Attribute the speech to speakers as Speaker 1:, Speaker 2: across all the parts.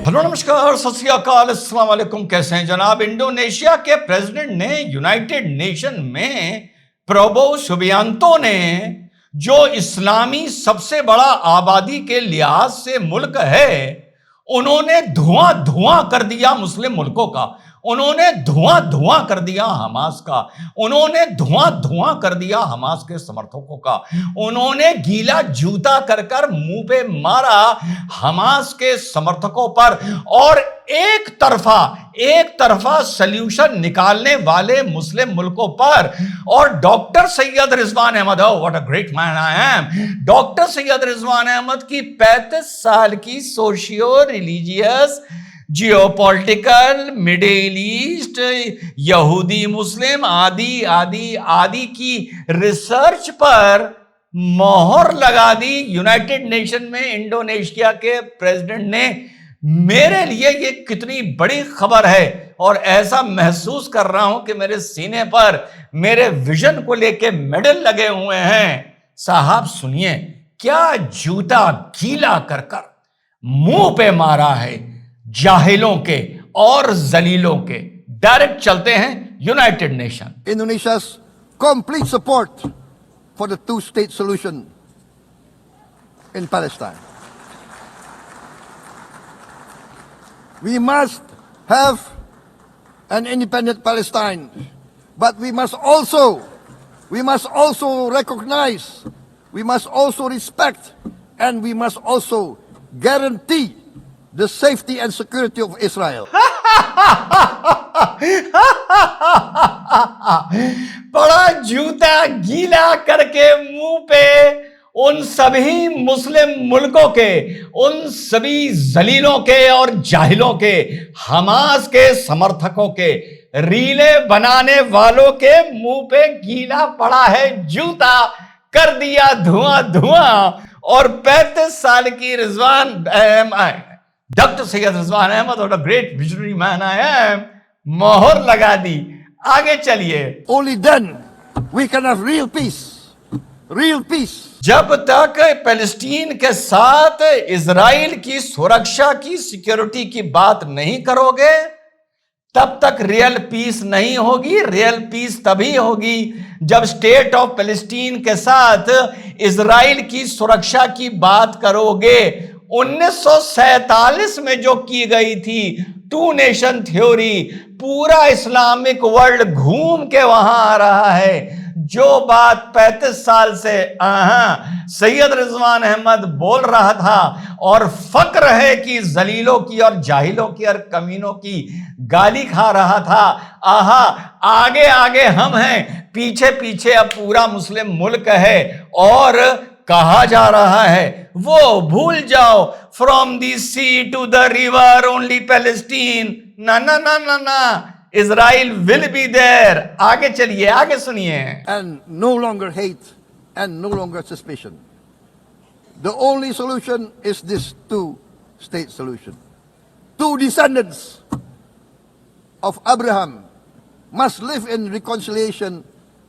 Speaker 1: Hello नमस्कार सत श्री अकाल अस्सलाम वालेकुम। कैसे हैं जनाब? इंडोनेशिया के प्रेसिडेंट ने यूनाइटेड नेशन में प्रबोवो सुबियांतो ने जो इस्लामी सबसे बड़ा आबादी के लिहाज से मुल्क है, उन्होंने धुआं धुआं कर दिया मुस्लिम मुल्कों का, उन्होंने धुआं धुआं कर दिया हमास का, उन्होंने धुआं धुआं कर दिया हमास के समर्थकों का, उन्होंने गीला जूता कर कर मुंह पे मारा हमास के समर्थकों पर। और एक तरफा सल्यूशन निकालने वाले मुस्लिम मुल्कों पर। और doctor Syed Rizwan Ahmed, what a great man I am, doctor Syed Rizwan Ahmed की 35 साल की socio religious geopolitical middle east यहूदी मुस्लिम आदि आदि आदि की रिसर्च पर मोहर लगा दी यूनाइटेड नेशन में इंडोनेशिया के प्रेसिडेंट ने। मेरे लिए ये कितनी बड़ी खबर है और ऐसा महसूस कर रहा हूं कि मेरे सीने पर मेरे विजन को लेके मेडल लगे हुए हैं। साहब सुनिए, क्या जूता गीला कर कर मुंह पे मारा है जाहिलों के और जलीलों के। डायरेक्ट चलते हैं United nation.
Speaker 2: Indonesia's complete support for the two-state solution in Palestine. We must have an independent Palestine, but we must also recognize, we must also respect, and we must also guarantee the safety and security of Israel.
Speaker 1: बड़ा जूता गीला करके मुंह पे उन सभी मुस्लिम मुल्कों के, उन सभी जलीलों के और जाहिलों के, हमास के समर्थकों के, रीले बनाने वालों के मुंह पे गीला पड़ा है जूता, कर दिया धुआं धुआं। और 35 साल की डॉक्टर सैयद रिजवान अहमद, और great visionary man I M, मोहर लगा दी। आगे चलिए।
Speaker 2: Only then we can have real peace. Real peace.
Speaker 1: जब तक पैलेस्टीन के साथ इजराइल की सुरक्षा की, सिक्योरिटी की बात नहीं करोगे, तब तक रियल पीस नहीं होगी। रियल पीस तभी होगी जब स्टेट ऑफ पैलेस्टीन के साथ इजराइल की सुरक्षा की बात करोगे। 1947 में जो की गई थी टू नेशन थ्योरी, पूरा इस्लामिक वर्ल्ड घूम के वहां आ रहा है। जो बात 35 साल से सैयद रिजवान अहमद बोल रहा था और फक्र है कि जलीलों की और जाहिलों की और कमीनों की गाली खा रहा था, आगे आगे हम हैं, पीछे पीछे अब पूरा मुस्लिम मुल्क है। और कहा जा रहा है वो भूल जाओ, from the sea to the river only Palestine. ना ना ना ना ना, इजराइल विल बी देयर। आगे चलिए, आगे सुनिए।
Speaker 2: And no longer hate and no longer suspicion. The only solution is this two-state solution. Two descendants of Abraham must live in reconciliation,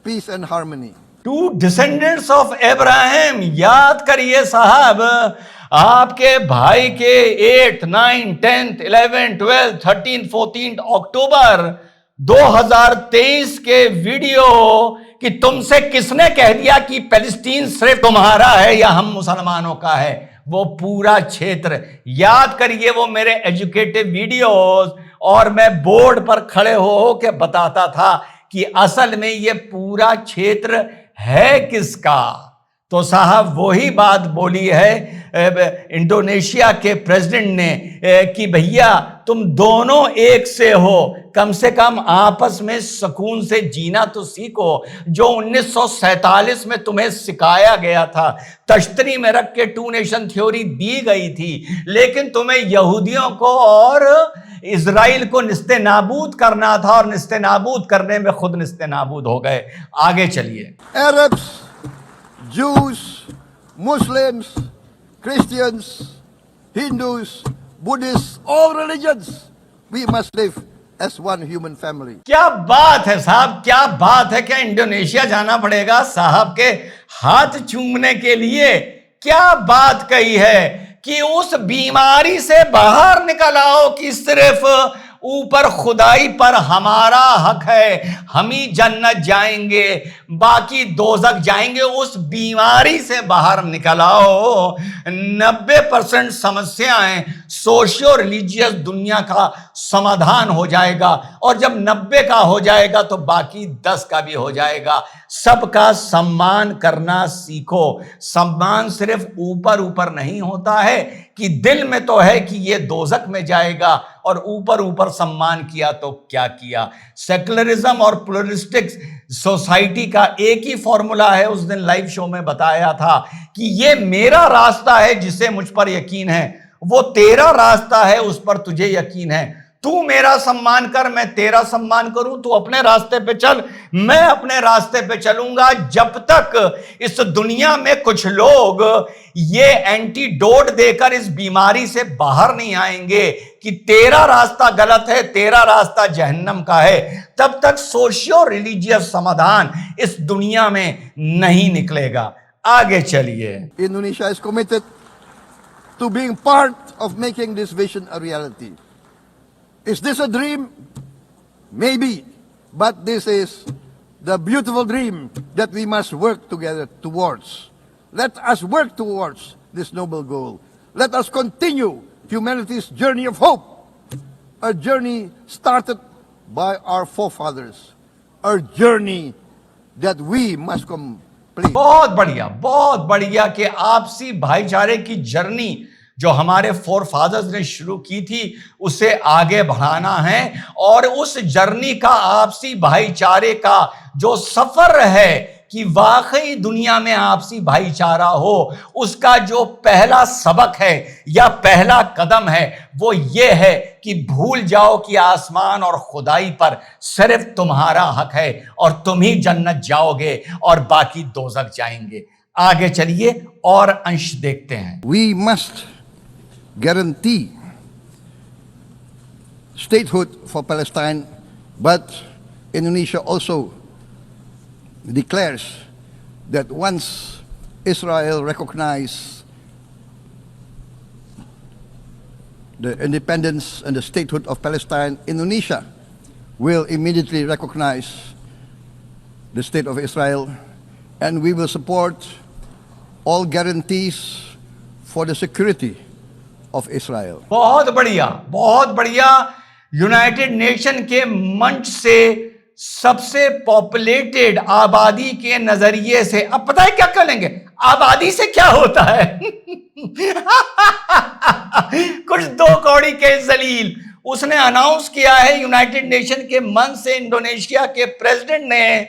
Speaker 2: peace and harmony.
Speaker 1: To descendants of Abraham, याद करिए साहब, आपके भाई के 8, 9, 10, 11, 12, 13, 14 अक्टूबर 2023 के वीडियो कि तुमसे किसने कह दिया कि पैलेस्टीन सिर्फ तुम्हारा है या हम मुसलमानों का है, वो पूरा क्षेत्र याद करिए। वो मेरे एजुकेटिव वीडियोस, और मैं बोर्ड पर खड़े हो के बताता था कि असल में ये पूरा क्षेत्र है किसका। तो साहब वही बात बोली है इंडोनेशिया के प्रेसिडेंट ने कि भैया तुम दोनों एक से हो, कम से कम आपस में सुकून से जीना तो सीखो। जो 1947 में तुम्हें सिखाया गया था, तश्तरी में रख के टू नेशन थ्योरी दी गई थी, लेकिन तुम्हें यहूदियों को और इजराइल को निस्ते नाबूद करना था और निस्ते नाबूद करने में खुद निस्ते नाबूद हो गए। आगे चलिए।
Speaker 2: Arabs, Jews, Muslims, Christians, Hindus, Buddhists, all religions, we must live as one human family.
Speaker 1: क्या बात है साहब, क्या बात है। क्या इंडोनेशिया जाना पड़ेगा साहब के हाथ चूमने के लिए? क्या बात कही है कि उस बीमारी से बाहर निकल आओ कि सिर्फ ऊपर खुदाई पर हमारा हक है, हम ही जन्नत जाएंगे, बाकी दोजख जाएंगे। उस बीमारी से बाहर निकल आओ। 90% समस्याएं सोशियो रिलीजियस दुनिया का समाधान हो जाएगा, और जब 90 का हो जाएगा तो बाकी 10 का भी हो जाएगा। सबका सम्मान करना सीखो। सम्मान सिर्फ ऊपर ऊपर नहीं होता है कि दिल में तो है कि ये दोजख में जाएगा, और ऊपर ऊपर सम्मान किया तो क्या किया। सेकुलरिज्म और प्लुरलिस्टिक सोसाइटी का एक ही फॉर्मूला है, उस दिन लाइव शो में बताया था कि ये मेरा रास्ता है जिसे मुझ पर यकीन है, वो तेरा रास्ता है उस पर तुझे यकीन है। तू मेरा सम्मान कर, मैं तेरा सम्मान करूं। तू अपने रास्ते पे चल, मैं अपने रास्ते पे चलूंगा। जब तक इस दुनिया में कुछ लोग ये एंटीडोट देकर इस बीमारी से बाहर नहीं आएंगे कि तेरा रास्ता गलत है, तेरा रास्ता जहन्नम का है, तब तक सोशियो रिलीजियस समाधान इस दुनिया में नहीं निकलेगा। आगे चलिए।
Speaker 2: Indonesia is committed to being part of making this vision a reality. Is this a dream? Maybe. But this is the beautiful dream that we must work together towards. Let us work towards this noble goal. Let us continue humanity's journey of hope. A journey started by our forefathers. A journey that we must complete.
Speaker 1: बहुत बढ़िया कि आपसी भाईचारे की journey जो हमारे four fathers ने शुरू की थी उसे आगे बढ़ाना है, और उस जर्नी का, आपसी भाईचारे का जो सफर है कि वाकई दुनिया में आपसी भाईचारा हो, उसका जो पहला सबक है या पहला कदम है वो ये है कि भूल जाओ कि आसमान और खुदाई पर सिर्फ तुम्हारा हक है और तुम ही जन्नत जाओगे और बाकी दोजख जाएंगे। आगे चलिए और अंश देखते हैं।
Speaker 2: We must guarantee statehood for Palestine, but Indonesia also declares that once Israel recognizes the independence and the statehood of Palestine, Indonesia will immediately recognize the state of Israel, and we will support all guarantees for the security of Israel.
Speaker 1: बहुत बढ़िया। United nation के मंच से सबसे populated आबादी के नजरिए से अब पता है क्या करेंगे? आबादी से क्या होता है? कुछ दो कौड़ी के जलील उसने अनाउंस किया है यूनाइटेड नेशन के मंच से, इंडोनेशिया के प्रेसिडेंट ने,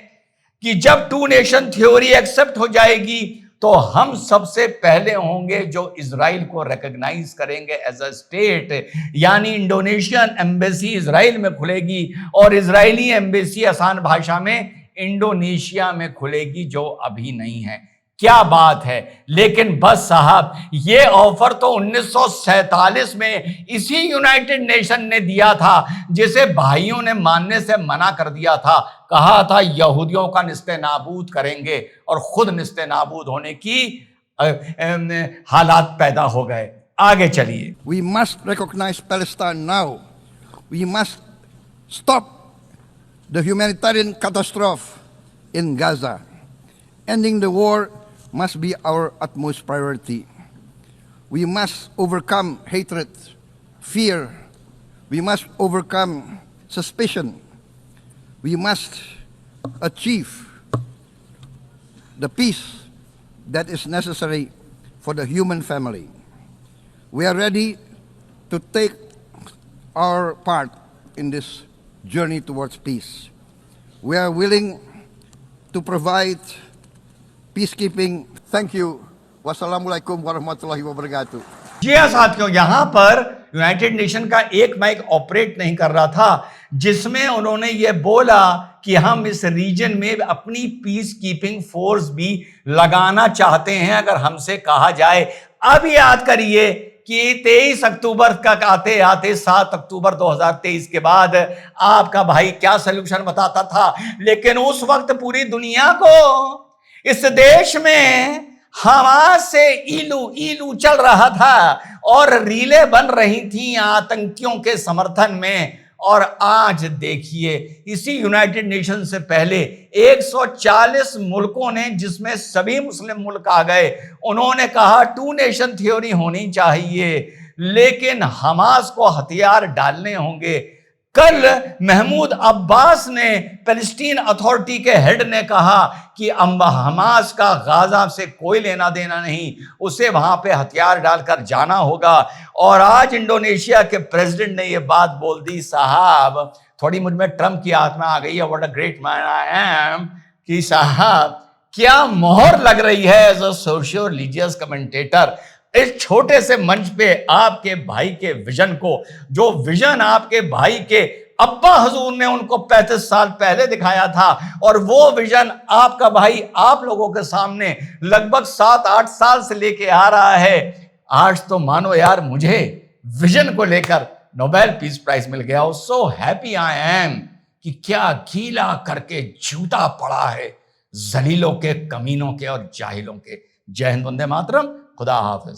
Speaker 1: कि जब टू नेशन थ्योरी एक्सेप्ट हो जाएगी तो हम सबसे पहले होंगे जो इजराइल को रिकॉग्नाइज करेंगे एज अ स्टेट। यानी इंडोनेशियन एम्बेसी इजराइल में खुलेगी और इजरायली एम्बेसी आसान भाषा में इंडोनेशिया में खुलेगी, जो अभी नहीं है। क्या बात है। लेकिन बस साहब, ये ऑफर तो 1947 में इसी यूनाइटेड नेशन ने दिया था, जिसे भाइयों ने मानने से मना कर दिया था। कहा था यहूदियों का निस्ते नाबूद करेंगे, और खुद निस्ते नाबूद होने की हालात पैदा हो गए। आगे चलिए।
Speaker 2: We must recognize Palestine now. We must stop the humanitarian catastrophe in Gaza. Ending the war must be our utmost priority. We must overcome hatred, fear. We must overcome suspicion. We must achieve the peace that is necessary for the human family. We are ready to take our part in this journey towards peace. We are willing to provide peacekeeping. Thank you. Wassalamualaikum warahmatullahi wabarakatuh.
Speaker 1: जी हाँ साथियों, यहां पर United nation का एक mic operate नहीं कर रहा था, जिसमें उन्होंने ये बोला कि हम इस रीजन में अपनी पीस कीपिंग फोर्स भी लगाना चाहते हैं अगर हमसे कहा जाए। अब याद करिए कि 23 अक्टूबर का आते आते 7 अक्टूबर 2023 के बाद आपका भाई क्या सलूशन बताता था, लेकिन उस वक्त पूरी दुनिया को, इस देश में हमास से इलू इलू चल रहा था और रीलें बन रही थी आतंकियों के समर्थन में। और आज देखिए, इसी यूनाइटेड नेशन से पहले 140 मुल्कों ने, जिसमें सभी मुस्लिम मुल्क आ गए, उन्होंने कहा टू नेशन थ्योरी होनी चाहिए, लेकिन हमास को हथियार डालने होंगे। कल महमूद अब्बास ने, पैलेस्टीन अथॉरिटी के हेड ने कहा कि हमास का गाजा से कोई लेना देना नहीं, उसे वहां पे हथियार डालकर जाना होगा। और आज इंडोनेशिया के प्रेसिडेंट ने यह बात बोल दी। साहब, थोड़ी मुझ में ट्रम्प की आत्मा आ गई है, what a great man I am, कि साहब क्या मोहर लग रही है as a socio religious commentator इस छोटे से मंच पे आपके भाई के विजन को, जो विजन आपके भाई के अब्बा हजूर ने उनको 35 साल पहले दिखाया था, और वो विजन आपका भाई आप लोगों के सामने लगभग 7-8 साल से लेके आ रहा है। आज तो मानो यार, मुझे विजन को लेकर नोबेल पीस प्राइज मिल गया। सो हैप्पी आई एम कि क्या गीला करके जूता पड़ा है जलीलों के, कमीनों के और जाहिलों के। जय हिंद, वंदे मातरम, खुदा हाफिज।